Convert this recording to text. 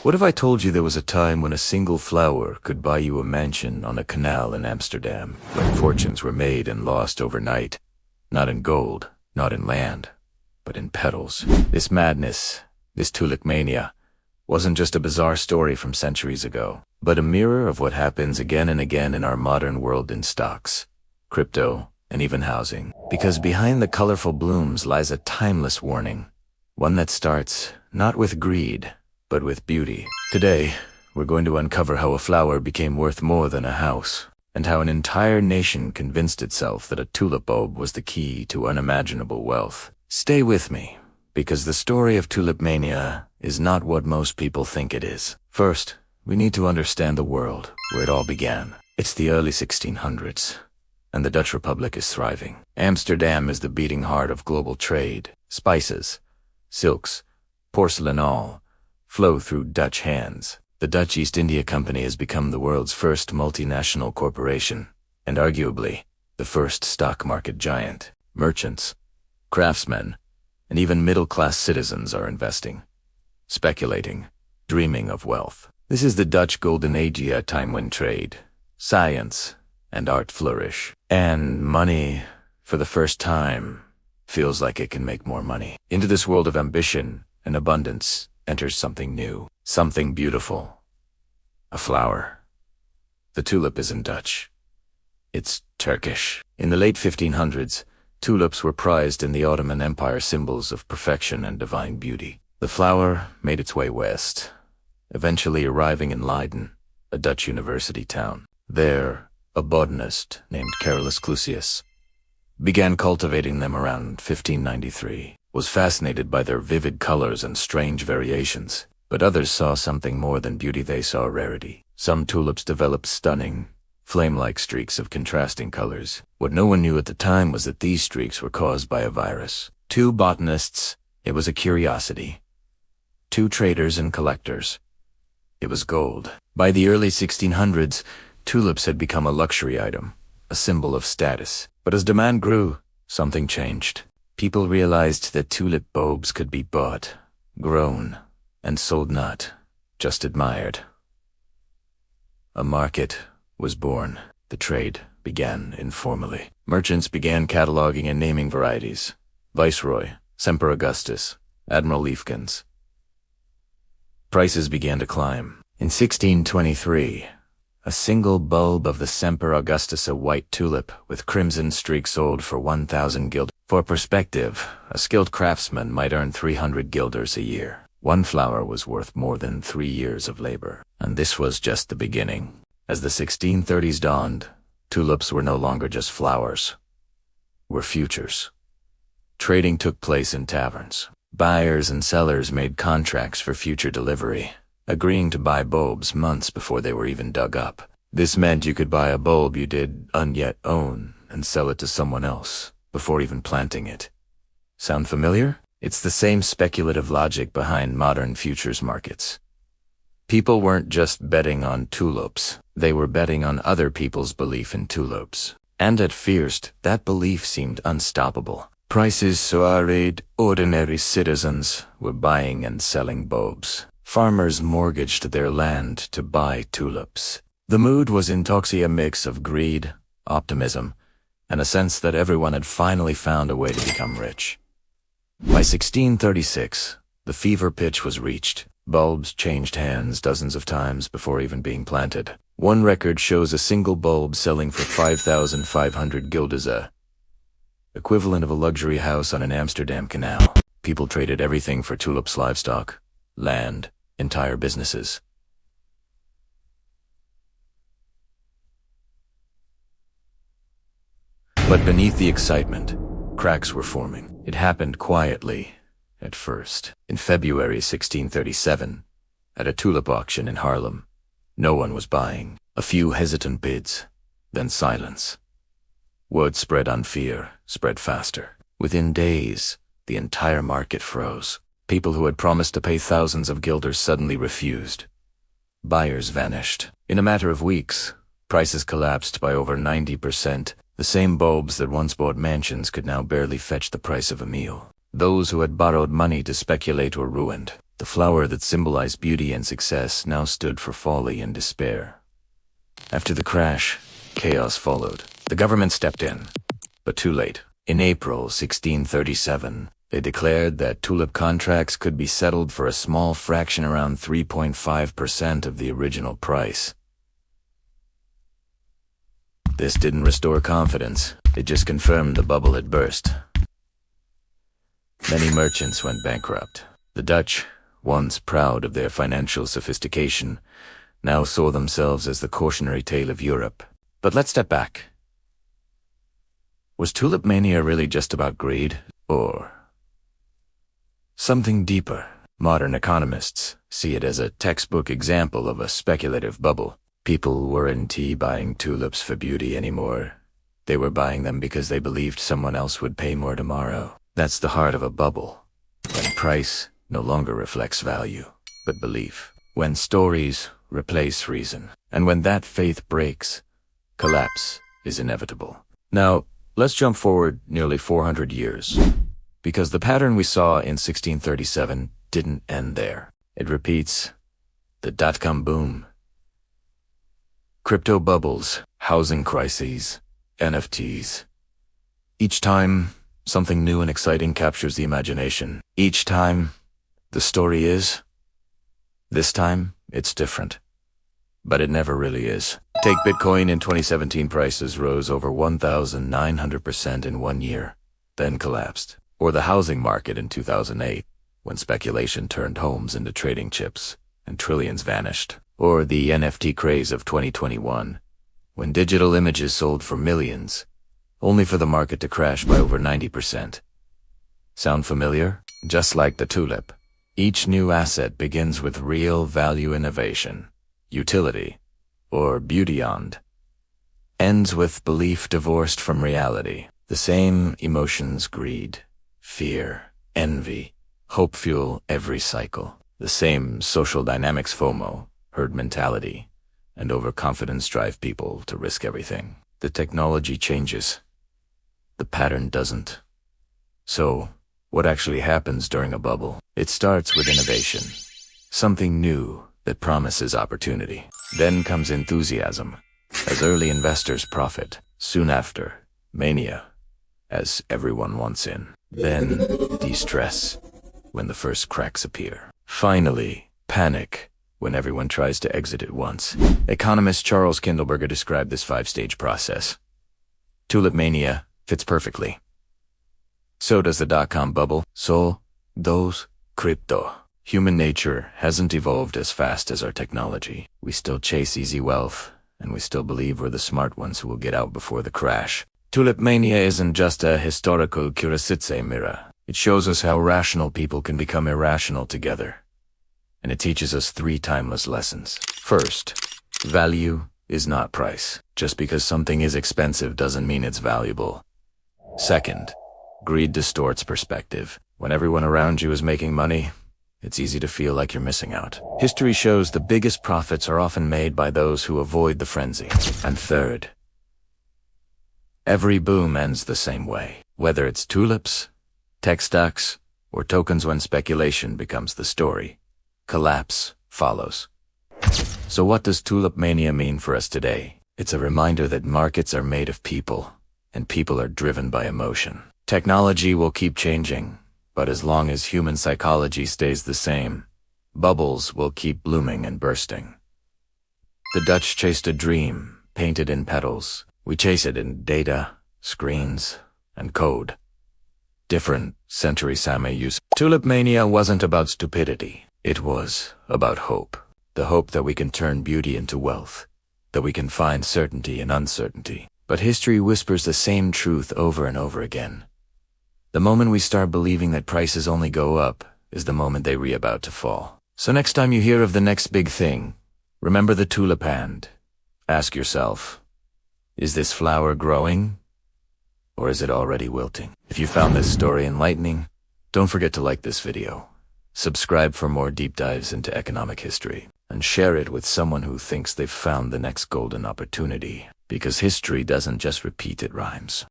What if I told you there was a time when a single flower could buy you a mansion on a canal in Amsterdam, when fortunes were made and lost overnight? Not in gold, not in land, but in petals. This madness, this Tulip Mania, wasn't just a bizarre story from centuries ago, but a mirror of what happens again and again in our modern world in stocks, crypto, and even housing. Because behind the colorful blooms lies a timeless warning, one that starts not with greed, but with beauty. Today, we're going to uncover how a flower became worth more than a house, and how an entire nation convinced itself that a tulip bulb was the key to unimaginable wealth. Stay with me, because the story of Tulip Mania is not what most people think it is. First, we need to understand the world where it all began. It's the early 1600s, and the Dutch Republic is thriving. Amsterdam is the beating heart of global trade. Spices, silks, porcelain all flow through Dutch hands. The Dutch East India Company has become the world's first multinational corporation, and arguably the first stock market giant. Merchants, craftsmen, and even middle-class citizens are investing, speculating, dreaming of wealth. This is the Dutch Golden Age, a time when trade, science, and art flourish. And money, for the first time, feels like it can make more money. Into this world of ambition and abundance enters something new, something beautiful. A flower. The tulip isn't Dutch. It's Turkish. In the late 1500s, tulips were prized in the Ottoman Empire, symbols of perfection and divine beauty. The flower made its way west, eventually arriving in Leiden, a Dutch university town. There, a botanist named Carolus Clusius began cultivating them around 1593, was fascinated by their vivid colors and strange variations. But others saw something more than beauty, they saw rarity. Some tulips developed stunning, flame-like streaks of contrasting colors. What no one knew at the time was that these streaks were caused by a virus. Two botanists, it was a curiosity. Two traders and collectors, it was gold. By the early 1600s, tulips had become a luxury item, a symbol of status. But as demand grew, something changed. People realized that tulip bulbs could be bought, grown, and sold, not just admired. A market was born. The trade began informally. Merchants began cataloging and naming varieties. Viceroy, Semper Augustus, Admiral Leifkens. Prices began to climb. In 1623, a single bulb of the Semper Augustus, a white tulip with crimson streak, sold for 1,000 guilders. For perspective, a skilled craftsman might earn 300 guilders a year. One flower was worth more than 3 years of labor. And this was just the beginning. As the 1630s dawned, tulips were no longer just flowers, were futures. Trading took place in taverns. Buyers and sellers made contracts for future delivery, agreeing to buy bulbs months before they were even dug up. This meant you could buy a bulb you did not yet own and sell it to someone else before even planting it. Sound familiar? It's the same speculative logic behind modern futures markets. People weren't just betting on tulips, they were betting on other people's belief in tulips. And at first, that belief seemed unstoppable. Prices soared, ordinary citizens were buying and selling bulbs. Farmers mortgaged their land to buy tulips. The mood was intoxicating, a mix of greed, optimism, and a sense that everyone had finally found a way to become rich. By 1636, the fever pitch was reached. Bulbs changed hands dozens of times before even being planted. One record shows a single bulb selling for 5,500 guilders, equivalent of a luxury house on an Amsterdam canal. People traded everything for tulips: livestock, land, entire businesses. But beneath the excitement, cracks were forming. It happened quietly, at first. In February 1637, at a tulip auction in Haarlem, no one was buying. A few hesitant bids, then silence. Word spread on fear, spread faster. Within days, the entire market froze. People who had promised to pay thousands of guilders suddenly refused. Buyers vanished. In a matter of weeks, prices collapsed by over 90%. The same bulbs that once bought mansions could now barely fetch the price of a meal. Those who had borrowed money to speculate were ruined. The flower that symbolized beauty and success now stood for folly and despair. After the crash, chaos followed. The government stepped in, but too late. In April 1637, they declared that tulip contracts could be settled for a small fraction, around 3.5% of the original price. This didn't restore confidence, it just confirmed the bubble had burst. Many merchants went bankrupt. The Dutch, once proud of their financial sophistication, now saw themselves as the cautionary tale of Europe. But let's step back. Was Tulip Mania really just about greed, or something deeper? Modern economists see it as a textbook example of a speculative bubble. People weren't buying tulips for beauty anymore. They were buying them because they believed someone else would pay more tomorrow. That's the heart of a bubble. When price no longer reflects value, but belief. When stories replace reason. And when that faith breaks, collapse is inevitable. Now, let's jump forward nearly 400 years. Because the pattern we saw in 1637 didn't end there. It repeats. The dot-com boom. Crypto bubbles, housing crises, NFTs. Each time, something new and exciting captures the imagination. Each time, the story is. This time, it's different. But it never really is. Take Bitcoin in 2017, prices rose over 1,900% in 1 year, then collapsed. Or the housing market in 2008, when speculation turned homes into trading chips, and trillions vanished. Or the NFT craze of 2021, when digital images sold for millions, only for the market to crash by over 90%. Sound familiar? Just like the tulip, each new asset begins with real value innovation, utility, or beauty ends with belief divorced from reality. The same emotions, greed, fear, envy, hope fuel every cycle. The same social dynamics, FOMO, herd mentality, and overconfidence drive people to risk everything. The technology changes. The pattern doesn't. So, what actually happens during a bubble? It starts with innovation. Something new that promises opportunity. Then comes enthusiasm, as early investors profit. Soon after, mania, as everyone wants in. Then, de-stress, when the first cracks appear. Finally, panic, when everyone tries to exit at once. Economist Charles Kindleberger described this 5-stage process. Tulip Mania fits perfectly. So does the dot-com bubble. So does crypto. Human nature hasn't evolved as fast as our technology. We still chase easy wealth, and we still believe we're the smart ones who will get out before the crash. Tulip Mania isn't just a historical curiosity mirror. It shows us how rational people can become irrational together. And it teaches us 3 timeless lessons. First, value is not price. Just because something is expensive doesn't mean it's valuable. Second, greed distorts perspective. When everyone around you is making money, it's easy to feel like you're missing out. History shows the biggest profits are often made by those who avoid the frenzy. And third, every boom ends the same way. Whether it's tulips, tech stocks, or tokens, when speculation becomes the story, collapse follows. So what does Tulip Mania mean for us today? It's a reminder that markets are made of people, and people are driven by emotion. Technology will keep changing, but as long as human psychology stays the same, bubbles will keep blooming and bursting. The Dutch chased a dream, painted in petals. We chase it in data, screens, and code. Different century-same use. Tulip Mania wasn't about stupidity. It was about hope. The hope that we can turn beauty into wealth, that we can find certainty in uncertainty. But history whispers the same truth over and over again. The moment we start believing that prices only go up is the moment they are about to fall. So next time you hear of the next big thing, remember the tulip and ask yourself, is this flower growing, or is it already wilting? If you found this story enlightening, don't forget to like this video, subscribe for more deep dives into economic history, and share it with someone who thinks they've found the next golden opportunity. Because history doesn't just repeat, it rhymes.